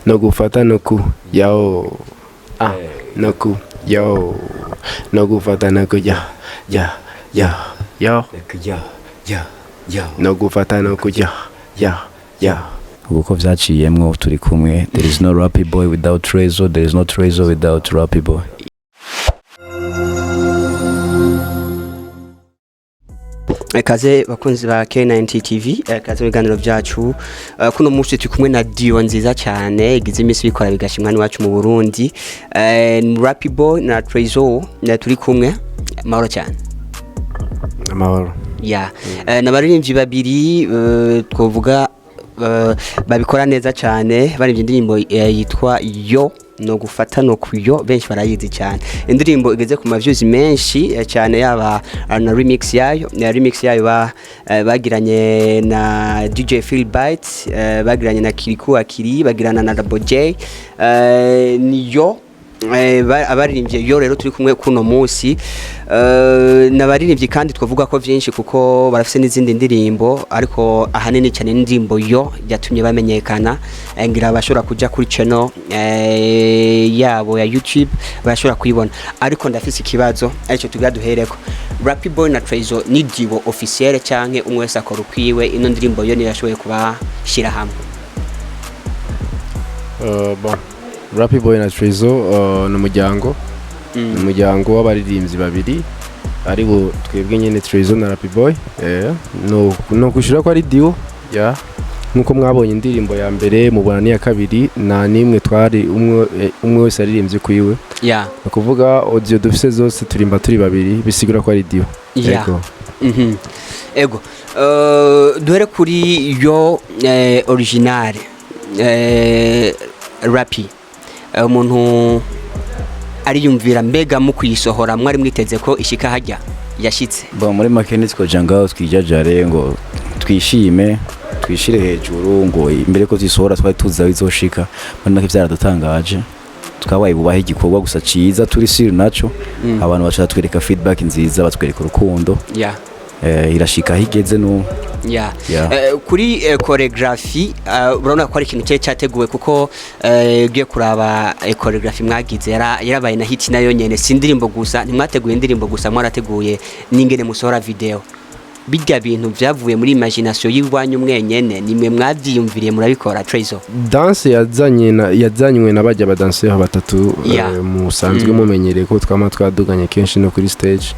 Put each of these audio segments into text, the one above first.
nogufata noku yao noku yo nogufata noku ya nogufata noku ya uko vyaciyemwo turi kumwe. There is no Rappy Boy without Trey Zo, there is no Trey Zo without Rappy Boy. Kaze bakunzi ba K90 TV, kaze biganiro byacu. Kuno munsi turi kumwe na Dio nziza cyane igize imisi bikora bigashimwa n'iwacu mu Burundi. Rappy Boy na Trey Zo turi kumwe. Mahoro cyane. amahoro Ya n'abaririmbyi babiri twovuga babikora neza cyane, baririmbye indirimbo yitwa Yooh nogufata no kuyo, benshi barayizi cyane. Indirimbo igeze ku maviews menshi cyane, yaba na remix yayo bagiranye na DJ Phil Bites, bagiranye na Kiriku Akiri, bagirana na Double J. Niyo abaririmbye Yooh rero turi kumwe kuno munsi. N'abaririmbyi kandi twavuga ko byinshi kuko barafise n'izindi ndirimbo, ariko ahanini cyane indirimbo Yooh yatumye bamenyekana. Ngira bashobora kuja kuri channel yabo ya YouTube bashobora kuyibona, ariko ndafise ikibazo aricyo tugira duhereko. Rappy Boy na Trey Zo ni divo officiel canke umwe wese akora ukwiwe? Ino ndirimbo yo nirashoboye kubashira hamwe. Bon, Rappy Boy na Trey Zo n'umuryango w'abaririmbyi babiri, aribo twebwe nyene Trey Zo na Rappy Boy. No kushira ko ari dio ya nuko mwabonye indirimbo ya mbere mubona ni ya kabiri, na nimwe twari umwe wese aririmbye kuyiwe. Ya kuvuga audio dufise zose turimba turi babiri, bisigura ko ari dio. Ego. Ego. Duhere kuri Yooh original. Rappy umuntu ariyumvira mbega mu kuyisohora mwari mwiteze ko ishika hajya yashitse? Bo muri makeni twoja ngaho twijajare ngo twishime twishire hejuru, ngo imbere ko zisohora twari tuza bizoshika. Muri make byaradutangaje, twabaye bubahe igikorwa gusa ciza turi siri naco. Abantu bacha twereka feedback nziza, batwereka urukundo. Irashika higeze no kuri choreography. Urabona ko ari ikintu cye cyateguwe kuko giye kuraba choreography mwagize yarabaye na hit nayo nyene. Si indirimbo gusa, ntimwateguye indirimbo gusa, mwarateguye n'ingene musohora video. Bijya bintu byavuye muri imagination y'ibwanyu mwenyene, nimwe mwavyiyumviriye murabikora? Trey Zo dance yazanywe n'abajya badanseho batatu. Musanzwe mumenyereye ko twama twaduganye kenshi no kuri stage.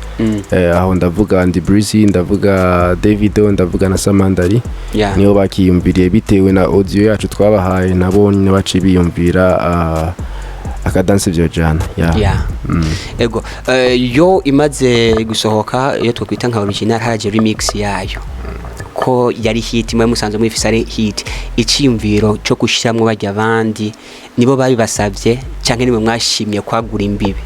Aho ndavuga Andy Breezy, ndavuga Davido, ndavuga na Samandari. Niyo bakiyumviriye bitewe na audio yacu twabahaye, nabo baci biyumvira akadanse byo jana. Ego. Yo imaze gusohoka, iyo twakwita nka original, haraje remix yayo ko yari hit, mwe musanze mwifise ari hit. Iciyumviro cyo gushiramwe bajya abandi nibo babibasavye cyangwa nimwe mwashimye kwagura imbibe?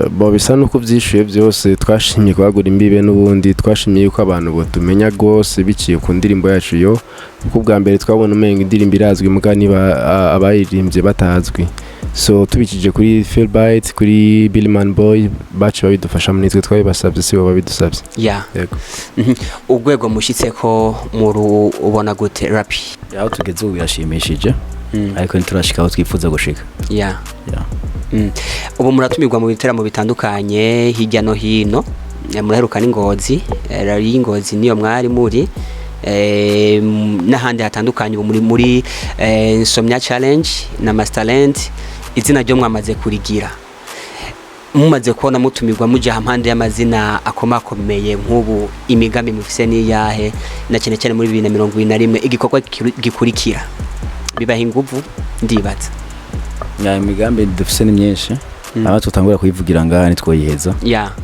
Bo bisa nuko byishuye byose, twashimye kwagura imbibe. N'ubundi twashimiye ko abantu bo tumenya gose biciye ku ndirimbo yacu Yooh, kuko bwa mbere twabona umenga indirimbo irazwi muga niba abayirimbye batazwi. So tubikije kuri Phil Bites, kuri Billman Boy, bacu babidufasha mu nitwe twabibasabye, si bo babidusabye. Yego. Ugwego mushitse ko muri ubona gute Rappy? Yaho tugeze ubu yashimishije, ariko nturashika aho twifuza gushika. Ubu muratumirwa mu biteramo bitandukanye hirya no hino, muraheruka n'Ingozi, Ingozi niyo mwari muri, n'ahandi hatandukanye. Ubu muri Insomnia Challenge na Masterland, izina ryo mwamaze kurigira. Mumaze kubona mutumirwa mujya hampande y'amazina akomakomeye nk'ubu, imigambi mufise ni yahe, na cyane cyane muri 2021 igikorwa gikurikira bibaha inguvu ndibaza? Imigambi dufise ni myinshi, aba tutangura kuyivugira ngaha nitwoyiheza.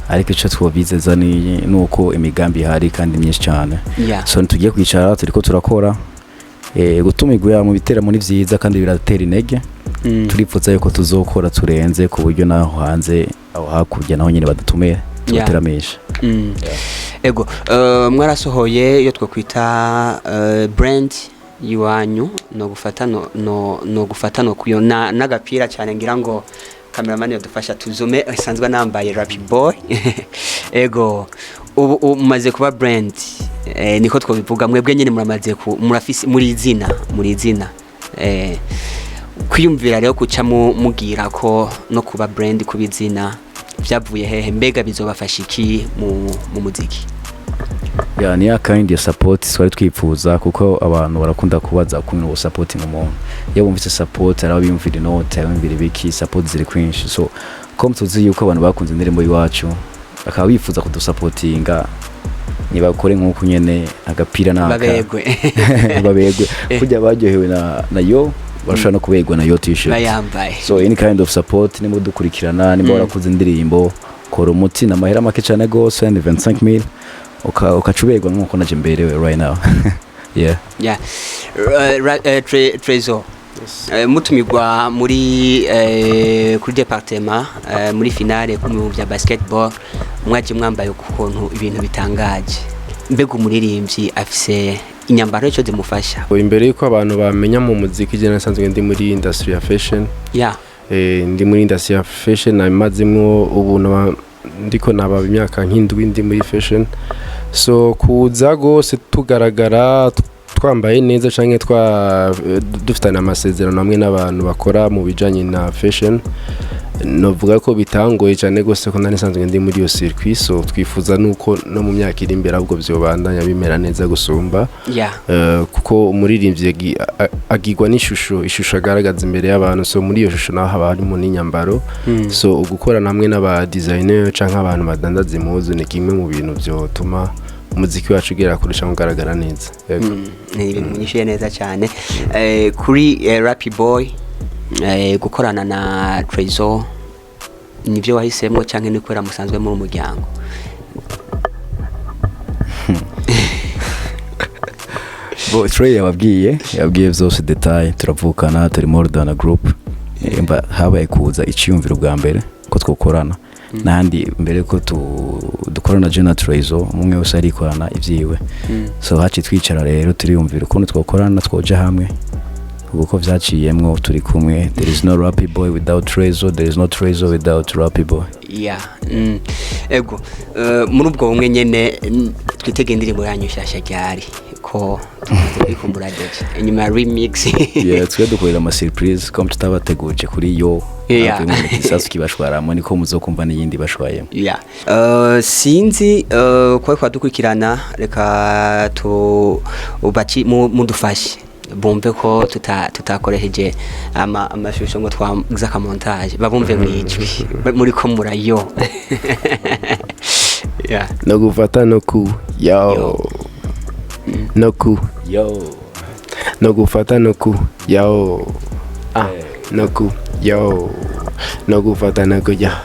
Ariko ico twobizeza ni nuko imigambi hari kandi myinshi cyane. So tugiye kwicara turiko turakora, gutumigwa mu biteramo ni vyiza kandi biratera intege. Turipfuza yuko tuzokora turenze ku buryo naho hanze aho hakurya naho nyine badutumira tubateramisha. Ego. Mwarasohoye yo twakwita brand yiwanyu nogufata no kuyo n'agapira cyane, ngira ngo cameraman yadufasha tuzume, isanzwe nambaye Rappy Boy. Ego. Ubu mumaze kuba brand, niko twobivuga. Mwebwe nyine muramaze murafise muri izina kwiyumvira rero kuca mugira ko no kuba brand kubizina byavuye hehe mbega bizobafasha iki mu muziki? Ya ni kind ya support twari twifuza kuko abantu barakunda kubaza ukuntu supporting umuntu iyo bumvise support arabiyumvira inote arabiyumvira ibiki support ziri kwinshi so comme tuzi yuko abantu bakunze indirimbo yiwacu akaba bifuza kudusupportinga nibakore nkuko nyene agapira naka babegwe kujya baryohewe na Yooh barashobora no kubegwa na Yooh t-shirt so any kind of support nimba dukurikirana nimba warakuze indirimbo kora umuti na mahera make cyane gose and 25000 ukacubegwa nkuko naje mberewe right now. Yeah Trey Zo mutumigwa muri kuri departement muri finale mu bya basketball mwaje mwambaye ukuntu ibintu bitangaje mbega umuririmbyi afise inyambaro cyo dimufasha imbere yuko abantu bamenya mu muziki je nasanzwe ndi muri industry ya fashion ndi muri industry ya fashion namazimwo ubu ndiko naba imyaka nk'indwi ndi muri fashion so kuza gose tugaragara twambaye neza canke dufitana amasezerano hamwe n'abantu bakora mu bijanye na fashion novuga ko bitangoye cyane gose ko nanisanzwe ndi muri yo circuit so twifuza nuko no mu myaka iri imbere ahubwo byobandanya bimera neza gusumba kuko umuririmbyi agirwa ishusho agaragaza imbere y'abantu so muri iyo shusho naho haba harimo n'inyambaro so ugukorana hamwe n'aba designer canke abantu badandaza impuzu ni kimwe mu bintu byotuma umuziki wacu ugera kurusha kugaragara neza ni ibintu munyishiye neza cyane kuri Rappy Boy gukorana na Trey Zo nibyo wahisemo cyangwa ni kwera musanzwe muri umuryango? Trey yababwiye byose detail turavukana turi more than a group habaye kuza iciyumviro bwa mbere ko twokorana nandi mbere ko dukorana na Trey Zo umwe wese arikorana ivyiwe so haci twicara rero turiyumvira ukuntu twokorana twoja hamwe uko vyaciyemwo turi kumwe. There is no Rappy Boy without Trey Zo, there is no Trey Zo without Rappy Boy. Ego muri ubwo bumwe nyene twitege indirimbo yanyu shasha ryari ko twikumbura deje inyuma ya remix twe dukorera ama surprise comme tutabateguje kuri Yooh isasu kibashwaramo niko muzokumva n'iyindi bashwayemo sinzi kwa dukurikirana reka ubaci mudufashe bumve ko tutakoreheje amashusho ngo twagize ka montage babumve mwijwi muri ko murayo nogufata noku Yooh noku Yooh nogufata noku Yooh noku Yooh nogufata noku Yooh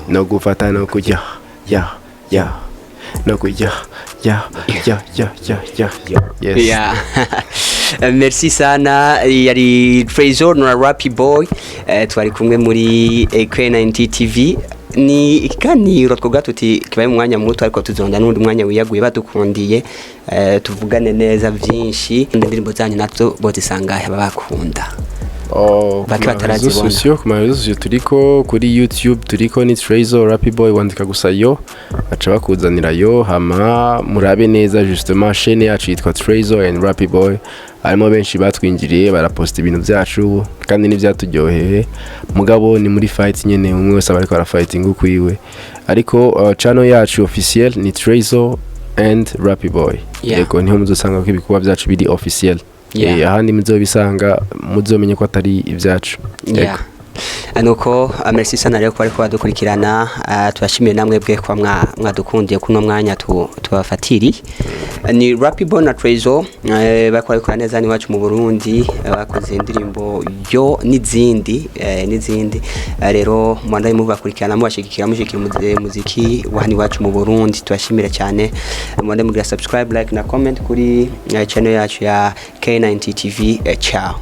nogufata noku Yooh noku Yes. Merci sana yari Trey Zo na Rappy Boy twari kumwe muri K90 TV ni ikiganiro twoga tuti kibaye mu mwanya muto ariko tuzonda n'undi mwanya wiyaguye badukundiye tuvugane neza byinshi indirimbo zanyu nazo bozisangaye babakunda kumarezo turiko kuri YouTube turiko ni Trey Zo Rappy Boy wandika gusa Yooh aca bakuzanira Yooh hama murabe neza justement chaîne yacu yitwa Trey Zo and Rappy Boy harimo benshi batwinjiriye baraposta ibintu byacu kandi ni byaturyoheye mugabo ni muri fight nyene umwe wese bariko ara fighting ukwiwe ariko channel yacu officiel ni Trey Zo and Rappy Boy yego niho muzosanga ko ibikuba byacu biri officiel ahandi muzobisanga muzomenye ko atari ibyacu nuko merci sana rero ko ariko badukurikirana turashimiye namwe bwe kwa mwadukundiye kuno mwanya tubafatiri ni Rappy Boy na Trey Zo bakora neza ni wacu mu Burundi bakoze indirimbo Yooh n'izindi rero mwandaye mubakurikirana mubashigikira muziki wahani wacu mu Burundi turashimira cyane mwandaye mugira subscribe like na comment kuri channel yacu ya K90 TV ciao.